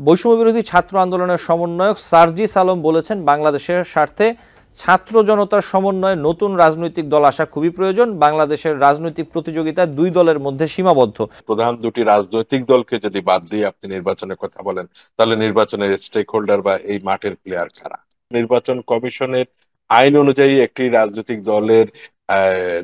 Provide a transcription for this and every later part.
বৈষম্য বিরোধী ছাত্র আন্দোলনের সমন্বয়ক সার্জিস আলম বলেছেন, বাংলাদেশের স্বার্থে ছাত্র জনতার সমন্বয়ে নতুন রাজনৈতিক দল আসা খুবই প্রয়োজন। বাংলাদেশের রাজনৈতিক প্রতিযোগিতা দুই দলের মধ্যে সীমাবদ্ধ। প্রধান দুটি রাজনৈতিক দলকে যদি বাদ দিয়ে আপনি নির্বাচনের কথা বলেন, তাহলে নির্বাচনের স্টেক হোল্ডার বা এই মাঠের প্লেয়ার কারা? নির্বাচন কমিশনের আইন অনুযায়ী একটি রাজনৈতিক দলের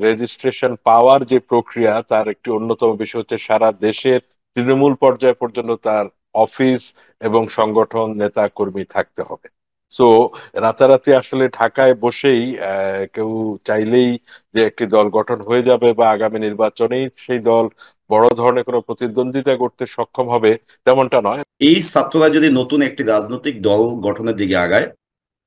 রেজিস্ট্রেশন পাওয়ার যে প্রক্রিয়া, তার একটি অন্যতম বিষয় হচ্ছে সারা দেশের তৃণমূল পর্যায় পর্যন্ত তার অফিস এবং সংগঠন নেতা কর্মী থাকতে হবে। সো রাতারাতি আসলে ঢাকায় বসেই কেউ চাইলেই যে একটি দল গঠন হয়ে যাবে বা আগামী নির্বাচনেই সেই দল বড় ধরনের কোনো প্রতিদ্বন্দ্বিতা করতে সক্ষম হবে, তেমনটা নয়। এই ছাত্ররা যদি নতুন একটি রাজনৈতিক দল গঠনের দিকে আগায়,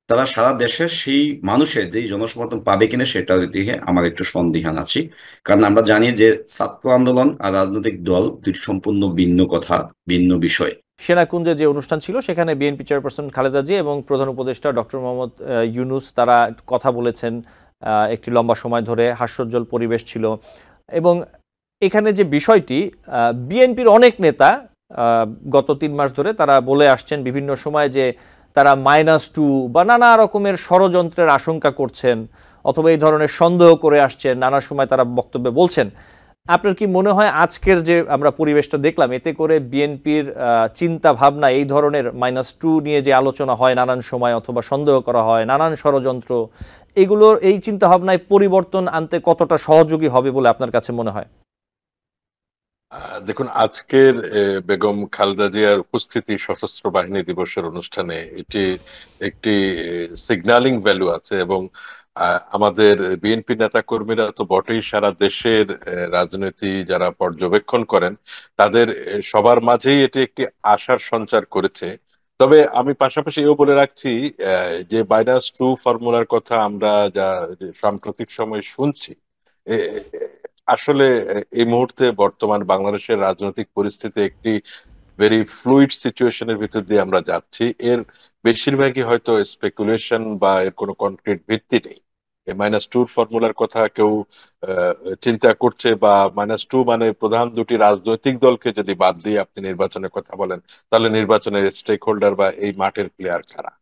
তারা সারা দেশের সেই মানুষের যেই জনসমর্থন পাবে কিনা সেটার দিকে আমার একটু সন্দিহান আছি। কারণ আমরা জানি যে ছাত্র আন্দোলন আর রাজনৈতিক দল দুটি সম্পূর্ণ ভিন্ন কথা, ভিন্ন বিষয়। সেনাকুঞ্জে যে অনুষ্ঠান ছিল সেখানে বিএনপি চেয়ারপারসন খালেদা জিয়া এবং প্রধান উপদেষ্টা ডক্টর মোহাম্মদ ইউনূস তারা কথা বলেছেন একটি লম্বা সময় ধরে। হাস্যোজ্জ্বল পরিবেশ ছিল। এবং এখানে যে বিষয়টি, বিএনপির অনেক নেতা গত 3 মাস ধরে তারা বলে আসছেন বিভিন্ন সময় যে তারা -2 বা নানা রকমের ষড়যন্ত্রের আশঙ্কা করছেন অথবা এই ধরনের সন্দেহ করে আসছেন, নানা সময় তারা বক্তব্যে বলছেন। আপনার কি মনে হয় আজকের যে আমরা পরিবেশটা দেখলাম, এতে করে বিএনপির চিন্তা ভাবনা এই ধরনের -2 নিয়ে যে আলোচনা হয় নানান সময় অথবা সন্দেহ করা হয়, নানান ষড়যন্ত্র, এগুলোর এই চিন্তা ভাবনায় পরিবর্তন আনতে কতটা সহযোগী হবে বলে আপনার কাছে মনে হয়? দেখুন, আজকের বেগম খালেদা জিয়ার উপস্থিতি সশস্ত্র বাহিনী দিবসের অনুষ্ঠানে এটি একটি সিগন্যালিং ভ্যালু আছে। এবং আমাদের বিএনপি নেতা কর্মীরা তো বটেই, সারা দেশের রাজনীতি যারা পর্যবেক্ষণ করেন তাদের সবার মাঝেই এটি একটি আশার সঞ্চার করেছে। তবে আমি পাশাপাশি এও বলে রাখছি, যে -2 ফর্মুলার কথা আমরা যা সাম্প্রতিক সময় শুনছি, আসলে এই মুহূর্তে বর্তমান বাংলাদেশের রাজনৈতিক পরিস্থিতি একটি ভেরি ফ্লুইড সিচুয়েশনের ভিতর দিয়ে আমরা যাচ্ছি। এর বেশিরভাগই হয়তো স্পেকুলেশন বা এর কোনো কনক্রিট ভিত্তি নেই। এই -2 ফর্মুলার কথা কেউ আহ, চিন্তা করছে, বা -2 মানে প্রধান দুটি রাজনৈতিক দলকে যদি বাদ দিয়ে আপনি নির্বাচনের কথা বলেন, তাহলে নির্বাচনের স্টেক হোল্ডার বা এই মাঠের প্লেয়ার কারা?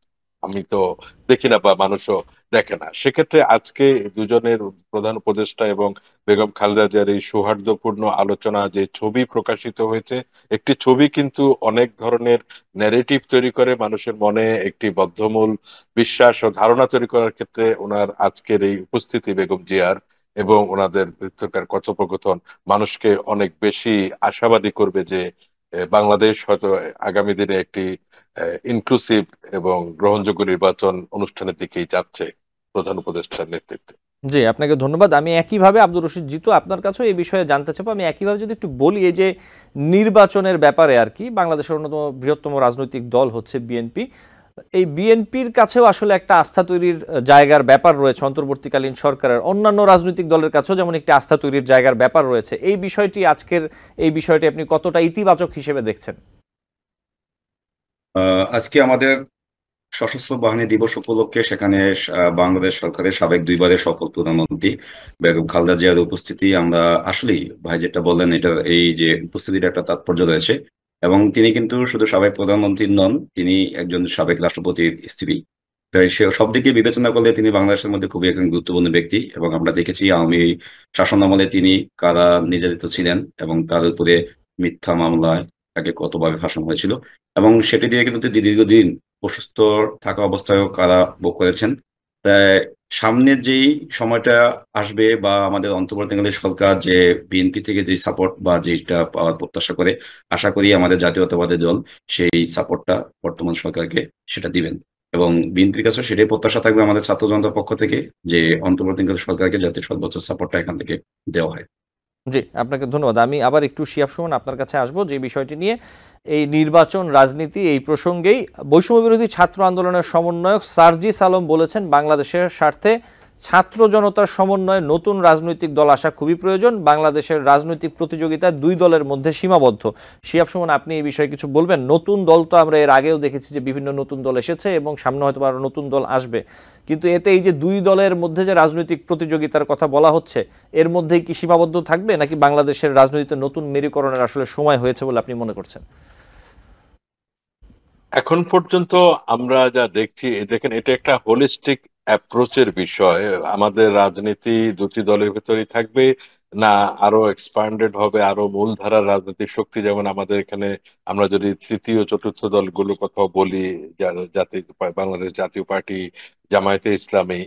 আমি তো দেখি না, বা মানুষও দেখে না। সেক্ষেত্রে আজকে দুজনের, প্রধান উপদেষ্টা এবং বেগম খালেদা জিয়ার এই সৌহার্দ্যপূর্ণ আলোচনা, যে ছবি প্রকাশিত হয়েছে, একটি ছবি কিন্তু অনেক ধরনের ন্যারেটিভ তৈরি করে মানুষের মনে, একটি বদ্ধমূল বিশ্বাস ও ধারণা তৈরি করার ক্ষেত্রে ওনার আজকের এই উপস্থিতি বেগম জিয়ার এবং ওনাদের ভিতরকার কথোপকথন মানুষকে অনেক বেশি আশাবাদী করবে যে বাংলাদেশ হয়তো আগামী দিনে একটি ইনক্লুসিভ এবং গ্রহণযোগ্য নির্বাচন অনুষ্ঠানের দিকেই যাচ্ছে প্রধান উপদেষ্টার নেতৃত্বে। জি, আপনাকে ধন্যবাদ। আমি একইভাবে আব্দুর রশিদ জিতু আপনার কাছেও এই বিষয়ে জানতে চাবো। আমি একইভাবে যদি একটু বলি, এই যে নির্বাচনের ব্যাপারে আর কি, বাংলাদেশের অন্যতম বৃহত্তম রাজনৈতিক দল হচ্ছে বিএনপি। এই বিএনপির কাছেও আসলে একটা আস্থা তৈরির জায়গার ব্যাপার রয়েছে, অন্তর্বর্তীকালীন সরকারের অন্যান্য রাজনৈতিক দলের কাছেও যেমন একটি আস্থা তৈরির জায়গার ব্যাপার রয়েছে। এই বিষয়টি, আজকের এই বিষয়টি আপনি কতটা ইতিবাচক হিসেবে দেখছেন? আজকে আমাদের সশস্ত্র বাহিনী দিবস উপলক্ষে সেখানে বাংলাদেশ সরকারের সাবেক 2বারের সফল প্রধানমন্ত্রী বেগম খালেদা জিয়ার উপস্থিতি, আমরা আসলেই ভাই যেটা বললেন, এটা এই যে উপস্থিতির একটা তাৎপর্য রয়েছে। এবং তিনি কিন্তু শুধু সাবেক প্রধানমন্ত্রী নন, তিনি একজন সাবেক রাষ্ট্রপতির স্ত্রী। তাই সে সব দিকে বিবেচনা করলে তিনি বাংলাদেশের মধ্যে খুবই একজন গুরুত্বপূর্ণ ব্যক্তি। এবং আমরা দেখেছি আওয়ামী শাসন আমলে তিনি কারা নির্যাতিত ছিলেন এবং তার উপরে মিথ্যা মামলায় তাকে কতভাবে ফাঁসানো হয়েছিল। এবং সেটি দিয়ে কিন্তু তিনি দীর্ঘদিন অসুস্থ থাকা অবস্থায়ও কারা ভোগ করেছেন। তাই সামনে যেই সময়টা আসবে বা আমাদের অন্তর্বর্তীকালীন সরকার যে বিএনপি থেকে যে সাপোর্ট বা যেটা পাওয়ার প্রত্যাশা করে, আশা করি আমাদের জাতীয়তাবাদী দল সেই সাপোর্টটা বর্তমান সরকারকে সেটা দিবেন। এবং বিএনপির কাছে সেটাই প্রত্যাশা থাকবে আমাদের ছাত্র জনতার পক্ষ থেকে, যে অন্তর্বর্তীকালীন সরকারকে যাতে সর্বোচ্চ সাপোর্টটা এখান থেকে দেওয়া হয়। জি, আপনাকে ধন্যবাদ। আমি আবার একটু শিহাব সুমন আপনার কাছে আসবো যে বিষয়টি নিয়ে, এই নির্বাচন রাজনীতি এই প্রসঙ্গেই বৈষম্য বিরোধী ছাত্র আন্দোলনের সমন্বয়ক সার্জিস আলম বলেছেন, বাংলাদেশের স্বার্থে ছাত্র জনতার সমন্বয়ে নতুন রাজনৈতিক দল আসা খুবই প্রয়োজন। বাংলাদেশের রাজনৈতিক প্রতিযোগিতা দুই দলের মধ্যে সীমাবদ্ধ। শিহাব সুমন, আপনি এই বিষয়ে কিছু বলবেন? নতুন দল তো আমরা এর আগেও দেখেছি যে বিভিন্ন নতুন দল এসেছে এবং সামনে হয়তো আরো নতুন দল আসবে, কিন্তু এতে এই যে দুই দলের মধ্যে যে রাজনৈতিক প্রতিযোগিতার কথা বলা হচ্ছে, এর মধ্যেই কি সীমাবদ্ধ থাকবে, নাকি বাংলাদেশের রাজনীতিতে নতুন মেরুকরণের আসলে সময় হয়েছে বলে আপনি মনে করছেন? এখন পর্যন্ত আমরা যা দেখছি, দেখেন এটা একটা হোলিস্টিক অ্যাপ্রোচের বিষয়। আমাদের রাজনীতি দুটি দলের ভিতরেই থাকবে, না আরো এক্সপান্ডেড হবে, আরো মূলধারার রাজনৈতিক শক্তি, যেমন আমাদের এখানে আমরা যদি তৃতীয় চতুর্থ দলগুলোর কথা বলি, জাতীয় বাংলাদেশ জাতীয় পার্টি, জামায়াতে ইসলামী,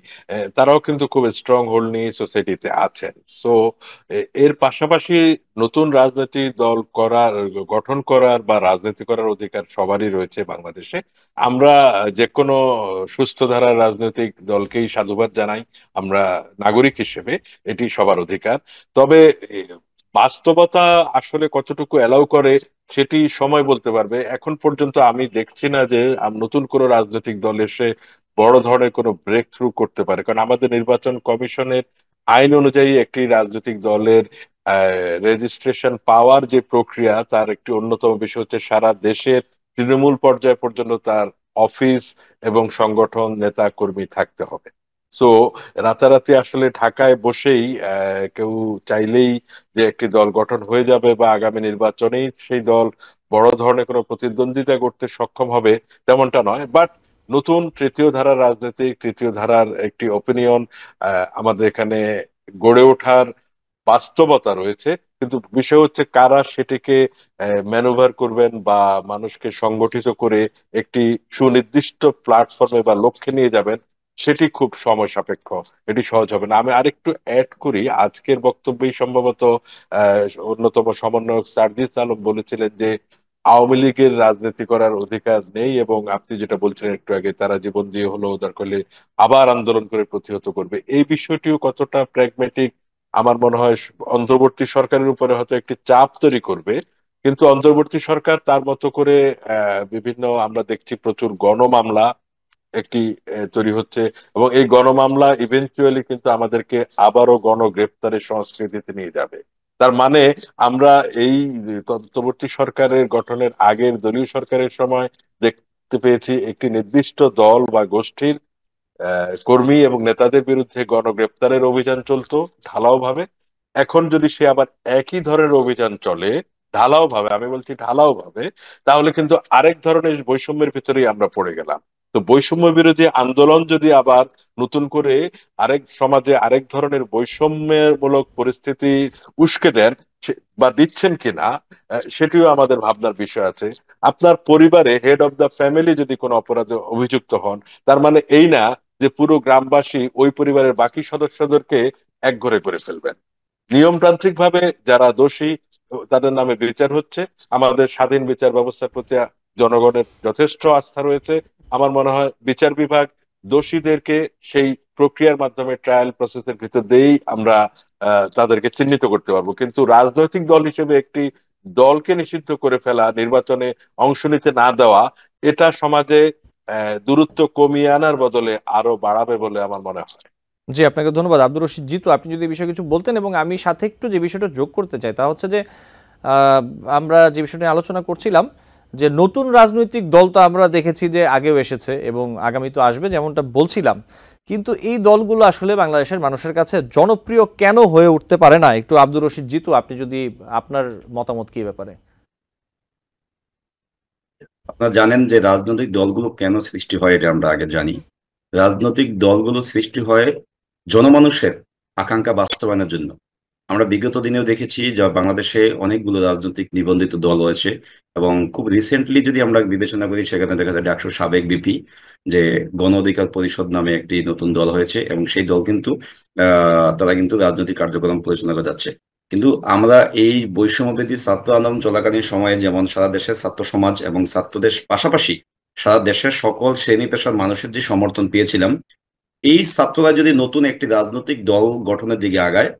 তারাও কিন্তু খুব স্ট্রং হোল্ড নিয়ে সোসাইটিতে আছেন। সো এর পাশাপাশি নতুন রাজনৈতিক দল করার, গঠন করার বা রাজনীতি করার অধিকার সবারই রয়েছে বাংলাদেশে। আমরা যে কোনো সুস্থ ধারার রাজনৈতিক দলকেই সাধুবাদ জানাই আমরা নাগরিক হিসেবে, এটি সবার অধিকার। তবে এ, বাস্তবতা আসলে কতটুকু অ্যালাউ করে সেটি সময় বলতে পারবে। এখন পর্যন্ত আমি দেখছি না যে নতুন কোনো রাজনৈতিক দল এসে বড় ধরনের কোনো ব্রেক থ্রু করতে পারে, কারণ আমাদের নির্বাচন কমিশনের আইন অনুযায়ী একটি রাজনৈতিক দলের রেজিস্ট্রেশন পাওয়ার যে প্রক্রিয়া, তার একটি অন্যতম বিষয় হচ্ছে সারা দেশের তৃণমূল পর্যায় পর্যন্ত তার অফিস এবং সংগঠন নেতা কর্মী থাকতে হবে। সো রাতারাতি আসলে ঢাকায় বসেই কেউ চাইলেই যে একটি দল গঠন হয়ে যাবে বা আগামী নির্বাচনেই সেই দল বড় ধরনের কোনো প্রতিদ্বন্দ্বিতা করতে সক্ষম হবে, তেমনটা নয়। বাট নতুন তৃতীয় ধারার রাজনৈতিক, তৃতীয় ধারার একটি ওপিনিয়ন আমাদের এখানে গড়ে ওঠার বাস্তবতা রয়েছে। কিন্তু বিষয় হচ্ছে কারা সেটিকে ম্যানুভার করবেন বা মানুষকে সংগঠিত করে একটি সুনির্দিষ্ট প্ল্যাটফর্মে বা লক্ষ্যে নিয়ে যাবেন, সেটি খুব সময় সাপেক্ষ, এটি সহজ হবে না। আমি আরেকটু অ্যাড করি, আজকের বক্তব্যেই সম্ভবত আহ অন্যতম সমন্বয়ক সার্জিস আলম বলেছিলেন যে আওয়ামী লীগের রাজনীতি করার অধিকার নেই, এবং আপনি যেটা বলছিলেন একটু আগে, তারা জীবন দিয়ে হলো দরকার হলে আবার আন্দোলন করে প্রতিহত করবে। এই বিষয়টিও কতটা প্র্যাগমেটিক আমার মনে হয় অন্তর্বর্তী সরকারের উপরে হয়তো একটি চাপ তৈরি করবে। কিন্তু অন্তর্বর্তী সরকার তার মতো করে বিভিন্ন, আমরা দেখছি প্রচুর গণমামলা একটি তৈরি হচ্ছে, এবং এই গণমামলা ইভেন্চুয়ালি কিন্তু আমাদেরকে আবারও গণগ্রেপ্তারের সংস্কৃতিতে নিয়ে যাবে। তার মানে আমরা এই তত্ত্ববর্তী সরকারের গঠনের আগের দলীয় সরকারের সময় দেখতে পেয়েছি একটি নির্দিষ্ট দল বা গোষ্ঠীর কর্মী এবং নেতাদের বিরুদ্ধে গণগ্রেপ্তারের অভিযান চলতো ঢালাও ভাবে। এখন যদি সে আবার একই ধরনের অভিযান চলে ঢালাও ভাবে, আমি বলছি ঢালাও ভাবে, তাহলে কিন্তু আরেক ধরনের বৈষম্যের ভিতরেই আমরা পড়ে গেলাম। তো বৈষম্য বিরোধী আন্দোলন যদি আবার নতুন করে আরেক সমাজে আরেক ধরনের বৈষম্যমূলক পরিস্থিতি উস্কে দেন বা দিচ্ছেন কিনা, সেটিও আমাদের ভাবনার বিষয় আছে। আপনার পরিবারে হেড অফ দ্য ফ্যামিলি যদি কোনো অপরাধে অভিযুক্ত হন, তার মানে এই না যে পুরো গ্রামবাসী ওই পরিবারের বাকি সদস্যদেরকে একঘরে করে ফেলবেন। নিয়মতান্ত্রিক ভাবে যারা দোষী তাদের নামে বিচার হচ্ছে। আমাদের স্বাধীন বিচার ব্যবস্থার প্রতি জনগণের যথেষ্ট আস্থা রয়েছে। আমার মনে হয় বিচার বিভাগ দোষীদেরকে সেই প্রক্রিয়ার মাধ্যমে ট্রায়াল প্রসেসের ভিতর দিয়েই আমরা তাদেরকে চিহ্নিত করতে পারবো। কিন্তু রাজনৈতিক দল হিসেবে একটি দলকে নিষিদ্ধ করে ফেলা, নির্বাচনে অংশ নিতে না দেওয়া, এটা সমাজে দূরত্ব কমিয়ে আনার বদলে আরো বাড়াবে বলে আমার মনে হয়। জি, আপনাকে ধন্যবাদ আব্দুর রশিদ জিতু। আপনি যদি এই বিষয়ে কিছু বলতেন, এবং আমি সাথে একটু যে বিষয়টা যোগ করতে চাই তা হচ্ছে যে আহ, আমরা যে বিষয়টা নিয়ে আলোচনা করছিলাম, যে নতুন রাজনৈতিক দল তো আমরা দেখেছি যে আগেও এসেছে এবং আগামী তো আসবে, যেমনটা বলছিলাম। কিন্তু এই দলগুলো আসলে বাংলাদেশের মানুষের কাছে জনপ্রিয় কেন হয়ে উঠতে পারে না? একটু আব্দুর রশিদ জিতু, আপনি যদি আপনার মতামত কি এ ব্যাপারে। আপনারা জানেন যে রাজনৈতিক দলগুলো কেন সৃষ্টি হয়, এটা আমরা আগে জানি। রাজনৈতিক দলগুলো সৃষ্টি হয় জনমানুষের আকাঙ্ক্ষা বাস্তবায়নের জন্য। আমরা বিগত দিনেও দেখেছি যে বাংলাদেশে অনেকগুলো রাজনৈতিক নিবন্ধিত দল রয়েছে, এবং খুব রিসেন্টলি যদি আমরা বিবেচনা করি সেখানে দেখা যায় ডাকসুর সাবেক বিপি যে গণ অধিকার পরিষদ নামে একটি নতুন দল হয়েছে, এবং সেই দল কিন্তু তারা কিন্তু রাজনৈতিক কার্যক্রম পরিচালনা করে যাচ্ছে। কিন্তু আমরা এই বৈষম্যবিধি ছাত্র আন্দোলন চলাকালীন সময়ে যেমন সারা দেশের ছাত্র সমাজ এবং ছাত্রদের পাশাপাশি সারা দেশের সকল শ্রেণী পেশার মানুষের যে সমর্থন পেয়েছিলাম, এই ছাত্ররা যদি নতুন একটি রাজনৈতিক দল গঠনের দিকে আগায়,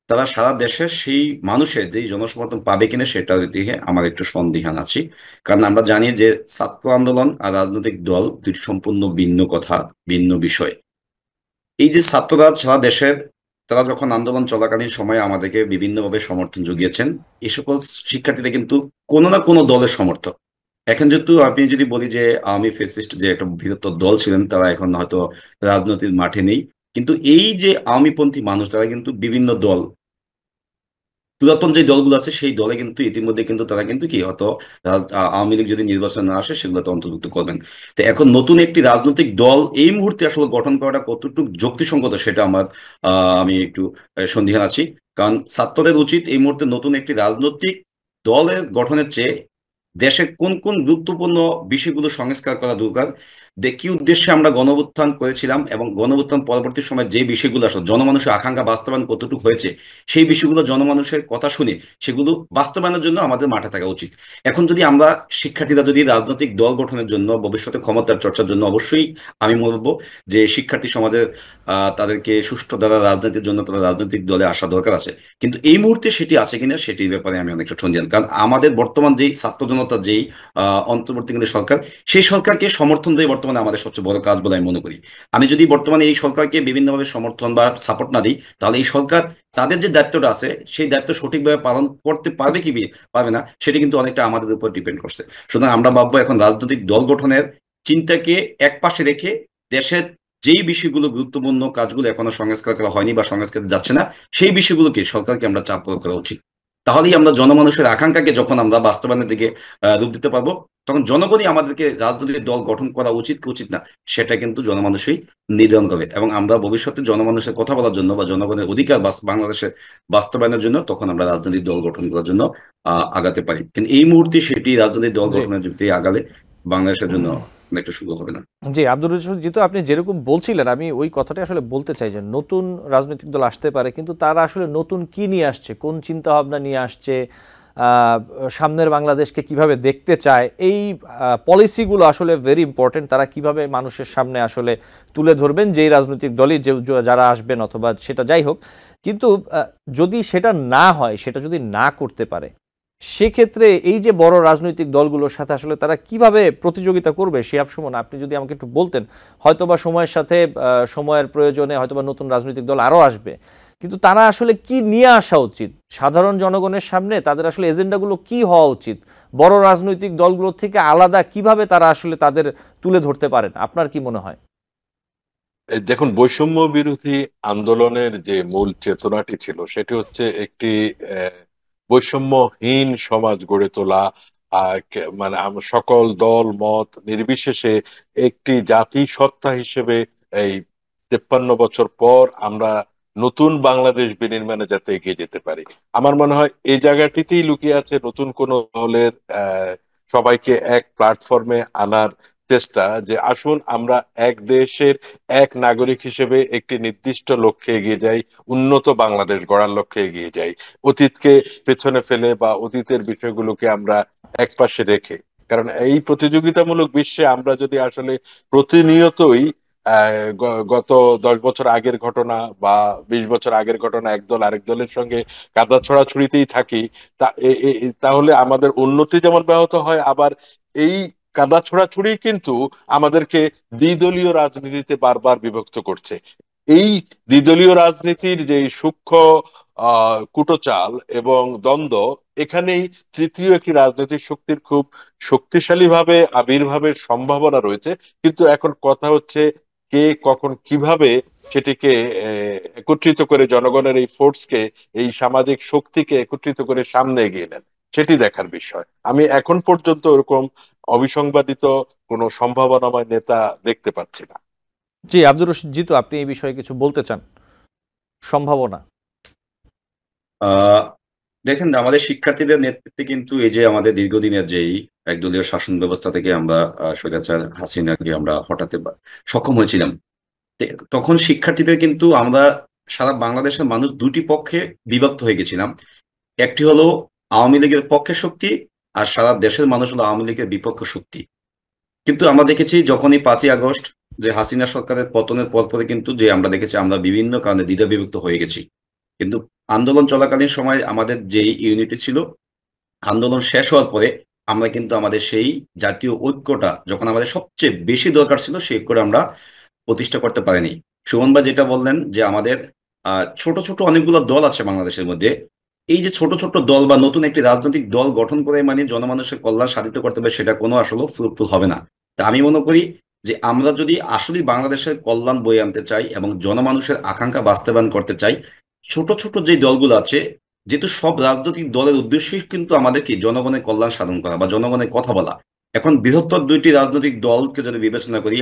তারা সারা দেশের সেই মানুষের যেই জনসমর্থন পাবে কিনা সেটার দিকে আমার একটু সন্দিহান আছি। কারণ আমরা জানি যে ছাত্র আন্দোলন আর রাজনৈতিক দল দুটি সম্পূর্ণ ভিন্ন কথা, ভিন্ন বিষয়। এই যে ছাত্ররা সারা দেশের, তারা যখন আন্দোলন চলাকালীন সময়ে আমাদেরকে বিভিন্নভাবে সমর্থন জুগিয়েছেন, এই সকল শিক্ষার্থীরা কিন্তু কোনো না কোনো দলের সমর্থক। এখন যেহেতু আপনি যদি বলি যে আওয়ামী ফ্যাসিস্ট যে একটা বৃহত্তর দল ছিলেন, তারা এখন হয়তো রাজনৈতিক মাঠে নেই, কিন্তু এই যে আওয়ামীপন্থী মানুষ তারা কিন্তু বিভিন্ন দল পুরাতন যে দলগুলো আছে সেই দলে কিন্তু ইতিমধ্যে কিন্তু তারা কিন্তু কি হয়তো আওয়ামী লীগ যদি নির্বাচন না আসে সেগুলোতে অন্তর্ভুক্ত করবেন। তো এখন নতুন একটি রাজনৈতিক দল এই মুহূর্তে আসলে গঠন করাটা কতটুকু যুক্তিসঙ্গত সেটা আমি একটু সন্দিহান আছি। কারণ ছাত্রদের উচিত এই মুহূর্তে নতুন একটি রাজনৈতিক দলের গঠনের চেয়ে দেশে কোন কোন গুরুত্বপূর্ণ বিষয়গুলো সংস্কার করা দরকার, কি উদ্দেশ্যে আমরা গণঅভ্যুত্থান করেছিলাম এবং গণঅভ্যুত্থান পরবর্তী সময় যে বিষয়গুলো আসলে জনমানুষের আকাঙ্ক্ষা বাস্তবায়ন কতটুকু হয়েছে সেই বিষয়গুলো জনমানুষের কথা শুনে সেগুলো বাস্তবায়নের জন্য আমাদের মাঠে থাকা উচিত। এখন যদি আমরা শিক্ষার্থীরা যদি রাজনৈতিক দল গঠনের জন্য ভবিষ্যতে ক্ষমতার চর্চার জন্য অবশ্যই আমি বলবো যে শিক্ষার্থী সমাজের তাদেরকে সুষ্ঠু দ্বারা রাজনীতির জন্য তারা রাজনৈতিক দলে আসা দরকার আছে। কিন্তু এই মুহূর্তে সেটি আছে কিনা সেটির ব্যাপারে আমি অনেকটা সন্দিহান, কারণ আমাদের বর্তমান যেই ছাত্র জনতার যেই অন্তর্বর্তীকালীন সরকার, সেই সরকারকে সমর্থন দিয়ে বর্তমানে আমাদের সবচেয়ে বড় কাজ বলে আমি মনে করি। আমি যদি বর্তমানে এই সরকারকে বিভিন্নভাবে সমর্থন বা সাপোর্ট না দিই তাহলে এই সরকার তাদের যে দায়িত্বটা আছে সেই দায়িত্ব সঠিকভাবে পালন করতে পারবে কি পারবে না সেটা কিন্তু অনেকটা আমাদের উপর ডিপেন্ড করছে। সুতরাং আমরা ভাববো এখন রাজনৈতিক দল গঠনের চিন্তাকে এক পাশে রেখে দেশের যেই বিষয়গুলো গুরুত্বপূর্ণ কাজগুলো এখনো সংস্কার করা হয়নি বা সংস্কার যাচ্ছে না সেই বিষয়গুলোকে সরকারকে আমরা চাপ প্রয়োগ করা উচিত। তাহলেই আমরা জনমানুষের আকাঙ্ক্ষাকে যখন আমরা বাস্তবায়নের দিকে রূপ দিতে পারবো, তখন জনগণই আমাদেরকে রাজনৈতিক দল গঠন করা উচিত কি উচিত না সেটা কিন্তু জনমানুষই নির্ধারণ করে, এবং আমরা ভবিষ্যতে জনমানুষের কথা বলার জন্য বা জনগণের অধিকার বাংলাদেশের বাস্তবায়নের জন্য তখন আমরা রাজনৈতিক দল গঠন করার জন্য আগাতে পারি। কিন্তু এই মুহূর্তে সেটি রাজনৈতিক দল জি গঠনের যুক্তি আগালে বাংলাদেশের জন্য অনেকটা সুযোগ হবে না। জি আব্দুর রশিদ, যেহেতু আপনি যেরকম বলছিলেন আমি ওই কথাটা আসলে বলতে চাই যে নতুন রাজনৈতিক দল আসতে পারে, কিন্তু তারা আসলে নতুন কি নিয়ে আসছে, কোন চিন্তা ভাবনা নিয়ে আসছে, সামনের বাংলাদেশকে কিভাবে দেখতে চায়, এই পলিসিগুলো আসলে ভেরি ইম্পর্টেন্ট। তারা কিভাবে মানুষের সামনে আসলে তুলে ধরবেন যেই রাজনৈতিক দলই যারা আসবেন অথবা সেটা যাই হোক। কিন্তু যদি সেটা না হয়, সেটা যদি না করতে পারে, সেক্ষেত্রে এই যে বড় রাজনৈতিক দলগুলোর সাথে আসলে তারা কিভাবে প্রতিযোগিতা করবে, শিহাব সুমন আপনি যদি আমাকে একটু বলতেন। হয়তোবা সময়ের সাথে সময়ের প্রয়োজনে হয়তোবা নতুন রাজনৈতিক দল আরও আসবে, কিন্তু তারা আসলে কি নিয়ে আসা উচিত সাধারণ জনগণের সামনে, তাদের আসলে এজেন্ডাগুলো কি হওয়া উচিত, বড় রাজনৈতিক দলগুলোর থেকে আলাদা কিভাবে তারা আসলে তাদের তুলে ধরতে পারেন, আপনার কি মনে হয়? দেখুন, বৈষম্য বিরোধী আন্দোলনের যে মূল চেতনাটি ছিল সেটি হচ্ছে একটি বৈষম্যহীন সমাজ গড়ে তোলা। মানে সকল দল মত নির্বিশেষে একটি জাতি সত্তা হিসেবে এই 53 বছর পর আমরা নতুন বাংলাদেশ বিনির্মাণে যাতে এগিয়ে যেতে পারি। আমার মনে হয় এই জায়গাটিতেই লুকিয়ে আছে নতুন কোন দলের সবাইকে এক প্ল্যাটফর্মে আনার চেষ্টা, যে আসুন আমরা এক দেশের এক নাগরিক হিসেবে একটি নির্দিষ্ট লক্ষ্যে এগিয়ে যাই, উন্নত বাংলাদেশ গড়ার লক্ষ্যে এগিয়ে যাই, অতীতকে পেছনে ফেলে বা অতীতের বিষয়গুলোকে আমরা একপাশে রেখে। কারণ এই প্রতিযোগিতামূলক বিশ্বে আমরা যদি আসলে প্রতিনিয়তই গত 10 বছর আগের ঘটনা বা 20 বছর আগের ঘটনা একদল আরেক দলের সঙ্গে কাদা ছড়াছড়িতেই থাকি, তাহলে আমাদের উন্নতি যেমন ব্যাহত হয়, আবার এই কাদা ছোড়াছুড়ি কিন্তু আমাদেরকে দ্বিদলীয় রাজনীতিতে বারবার বিভক্ত করছে। এই দ্বিদলীয় রাজনীতির যে সূক্ষ্ম কুটচাল এবং দ্বন্দ্ব, এখানেই তৃতীয় একটি রাজনৈতিক শক্তির খুব শক্তিশালী ভাবে আবির্ভাবের সম্ভাবনা রয়েছে। কিন্তু এখন কথা হচ্ছে কে কখন কিভাবে সেটিকে একত্রিত করে, জনগণের এই ফোর্সকে, এই সামাজিক শক্তিকে একত্রিত করে সামনে এগিয়ে নেন, সেটি দেখার বিষয়। আমি এখন পর্যন্ত ওরকম অবিসংবাদিত কোনো সম্ভাবনাময় নেতা দেখতে পাচ্ছি না। জি আব্দুর রশিদ, জিতু আপনি এই বিষয়ে কিছু বলতে চান? সম্ভাবনা আহ দেখেন, আমাদের শিক্ষার্থীদের নেতৃত্বে কিন্তু এই যে আমাদের দীর্ঘদিনের যেই একদলীয় শাসন ব্যবস্থা থেকে আমরা স্বৈরাচার হাসিনাকে আমরা হটাতে সক্ষম হয়েছিলাম। তখন শিক্ষার্থীদের কিন্তু আমরা সারা বাংলাদেশের মানুষ দুটি পক্ষে বিভক্ত হয়ে গেছিলাম। একটি হলো আওয়ামী লীগের পক্ষে শক্তি, আর সারা দেশের মানুষ হলো আওয়ামী লীগের বিপক্ষ শক্তি। কিন্তু আমরা দেখেছি যখনই 5ই আগস্ট যে হাসিনা সরকারের পতনের পরে কিন্তু যে আমরা দেখেছি আমরা বিভিন্ন কারণে দ্বিধা বিভক্ত হয়ে গেছি। কিন্তু আন্দোলন চলাকালীন সময় আমাদের যেই ইউনিটি ছিল, আন্দোলন শেষ হওয়ার পরে আমরা কিন্তু আমাদের সেই জাতীয় ঐক্যটা যখন আমাদের সবচেয়ে বেশি দরকার ছিল সেই করে আমরা প্রতিষ্ঠা করতে পারিনি। সুমন ভাই যেটা বললেন যে আমাদের ছোট ছোট অনেকগুলো দল আছে বাংলাদেশের মধ্যে, এই যে ছোট ছোট দল বা নতুন একটি রাজনৈতিক দল গঠন করে মানে জনমানুষের কল্যাণ সাধিত করতে হবে সেটা কোনো আসলে ফ্রুটফুল হবে না। তা আমি মনে করি যে আমরা যদি আসলে বাংলাদেশের কল্যাণ বয়ে আনতে চাই এবং জনমানুষের আকাঙ্ক্ষা বাস্তবায়ন করতে চাই, ছোট ছোট যে দলগুলো আছে যেহেতু সব রাজনৈতিক দলের উদ্দেশ্যই কিন্তু আমাদেরকে জনগণের কল্যাণ সাধন করা বা জনগণের কথা বলা। এখন বৃহত্তর দুইটি রাজনৈতিক দলকে যদি বিবেচনা করি,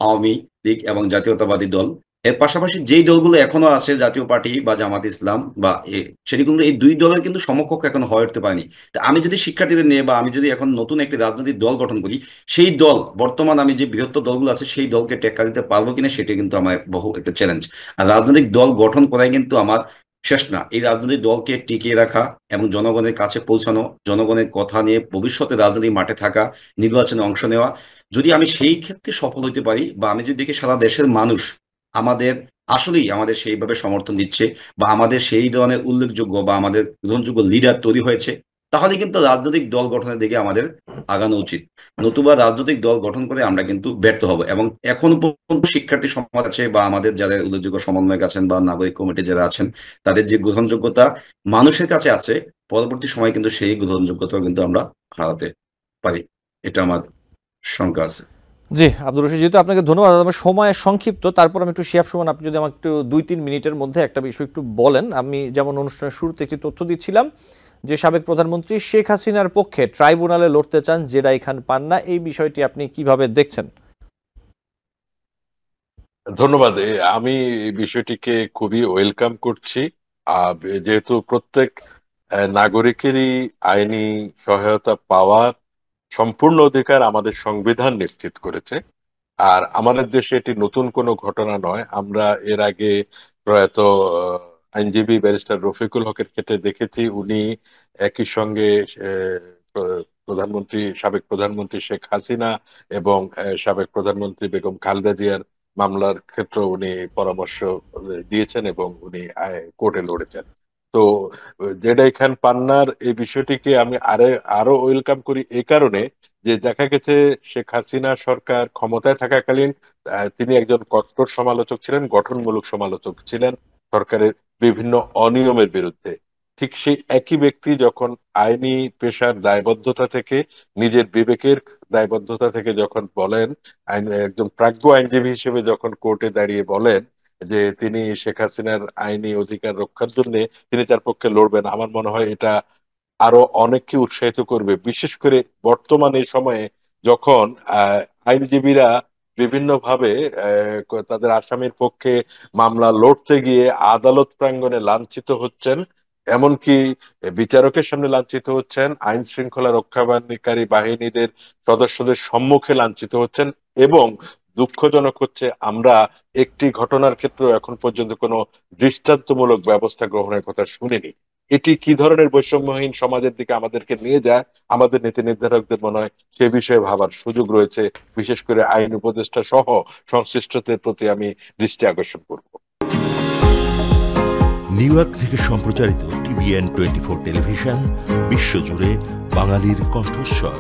আওয়ামী লীগ এবং জাতীয়তাবাদী দল, এর পাশাপাশি যেই দলগুলো এখনো আছে, জাতীয় পার্টি বা জামাত ইসলাম বা সেটি কিন্তু এই দুই দলের কিন্তু সমকক্ষ এখনো হয়ে উঠতে পারেনি। তা আমি যদি শিক্ষার্থীদের নিয়ে বা আমি যদি এখন নতুন একটি রাজনৈতিক দল গঠন করি, সেই দল বর্তমান আমি যে বৃহত্তর দলগুলো আছে সেই দলকে টেক্কা দিতে পারবো কিনা সেটা কিন্তু আমার বহু একটা চ্যালেঞ্জ। আর রাজনৈতিক দল গঠন করাই কিন্তু আমার শেষ না, এই রাজনৈতিক দলকে টিকিয়ে রাখা এবং জনগণের কাছে পৌঁছানো, জনগণের কথা নিয়ে ভবিষ্যতে রাজনৈতিক মাঠে থাকা, নির্বাচনে অংশ নেওয়া। যদি আমি সেই ক্ষেত্রে সফল হতে পারি বা আমি যদি দেখি সারা দেশের মানুষ আমাদের আসলেই আমাদের সেইভাবে সমর্থন দিচ্ছে বা আমাদের সেই ধরনের উল্লেখযোগ্য বা আমাদের গ্রহণযোগ্য লিডার তৈরি হয়েছে, তাহলে কিন্তু রাজনৈতিক দল গঠনের দিকে আমাদের আগানো উচিত। নতুবা রাজনৈতিক দল গঠন করে আমরা কিন্তু ব্যর্থ হব। এবং এখন পর্যন্ত শিক্ষার্থী সমাজ আছে বা আমাদের যারা উল্লেখযোগ্য সমন্বয়ক আছেন বা নাগরিক কমিটি যারা আছেন, তাদের যে গ্রহণযোগ্যতা মানুষের কাছে আছে, পরবর্তী সময়ে কিন্তু সেই গ্রহণযোগ্যতা কিন্তু আমরা হারাতে পারি। এটা আমার শঙ্কা আছে। জি আব্দুর রশিদ, যেহেতু আপনাকে ধন্যবাদ। আমার সময় সংক্ষিপ্ত, তারপর আমি একটু শিহাব সুমন, আপনি যদি আমাকে একটু 2-3 মিনিটের মধ্যে একটা বিষয় একটু বলেন। আমি যেমন অনুষ্ঠানের শুরুতে একটি তথ্য দিচ্ছিলাম যে সাবেক প্রধানমন্ত্রী শেখ হাসিনার পক্ষে ট্রাইব্যুনালে লড়তে চান জেরাই খান পান্না, এই বিষয়টি আপনি কিভাবে দেখছেন? ধন্যবাদ। আমি এই বিষয়টিকে খুবই ওয়েলকাম করছি। যেহেতু প্রত্যেক নাগরিকেরই আইনি সহায়তা পাওয়ার সম্পূর্ণ অধিকার আমাদের সংবিধান নিশ্চিত করেছে। আর আমাদের দেশে এটি নতুন কোনো ঘটনা নয়। আমরা এর আগে প্রয়াত আইনজীবী ব্যারিস্টার রফিকুল হকের ক্ষেত্রে দেখেছি, উনি একই সঙ্গে সাবেক প্রধানমন্ত্রী শেখ হাসিনা এবং সাবেক প্রধানমন্ত্রী বেগম খালেদা জিয়ার মামলার ক্ষেত্রে উনি পরামর্শ দিয়েছেন এবং উনি কোর্টে লড়েছেন। তো জেডাই খান পান্নার এই বিষয়টিকে আমি আরো ওয়েলকাম করি এই কারণে যে দেখা গেছে শেখ হাসিনা সরকার ক্ষমতায় থাকাকালীন তিনি একজন কট্টর সমালোচক ছিলেন, গঠনমূলক সমালোচক ছিলেন সরকারের বিভিন্ন অনিয়মের বিরুদ্ধে। ঠিক সেই একই ব্যক্তি যখন আইনি পেশার দায়বদ্ধতা থেকে, নিজের বিবেকের দায়বদ্ধতা থেকে যখন বলেন, একজন প্রাজ্ঞ আইনজীবী হিসেবে যখন কোর্টে দাঁড়িয়ে বলেন যে তিনি শেখ হাসিনার আইনি অধিকার রক্ষার জন্য তিনি তার পক্ষে লড়বেন, আমার মনে হয় এটা আরো অনেককে উৎসাহিত করবে। বিশেষ করে বর্তমানে সময়ে যখন আইনজীবীরা বিভিন্নভাবে তাদের আসামির পক্ষে মামলা লড়তে গিয়ে আদালত প্রাঙ্গণে লাঞ্ছিত হচ্ছেন, এমনকি বিচারকের সামনে লাঞ্ছিত হচ্ছেন, আইন শৃঙ্খলা রক্ষাকারী বাহিনীদের সদস্যদের সম্মুখে লাঞ্ছিত হচ্ছেন, এবং দুঃখজনক হচ্ছে আমরা একটি ঘটনার ক্ষেত্রে এখন পর্যন্ত কোনো দৃষ্টান্তমূলক ব্যবস্থা গ্রহণের কথা শুনিনি। এটি কি ধরনের বৈষম্যহীন সমাজের দিকে আমাদেরকে নিয়ে যায়, আমাদের নীতি নির্ধারকদের মনে হয় সে বিষয়ে ভাবার সুযোগ রয়েছে। বিশেষ করে আইন উপদেষ্টা সহ সংশ্লিষ্টদের প্রতি আমি দৃষ্টি আকর্ষণ করব। নিউ ইয়র্ক থেকে সম্প্রচারিত TVN 24 টেলিভিশন বিশ্বজুড়ে বাঙালির কণ্ঠস্বর।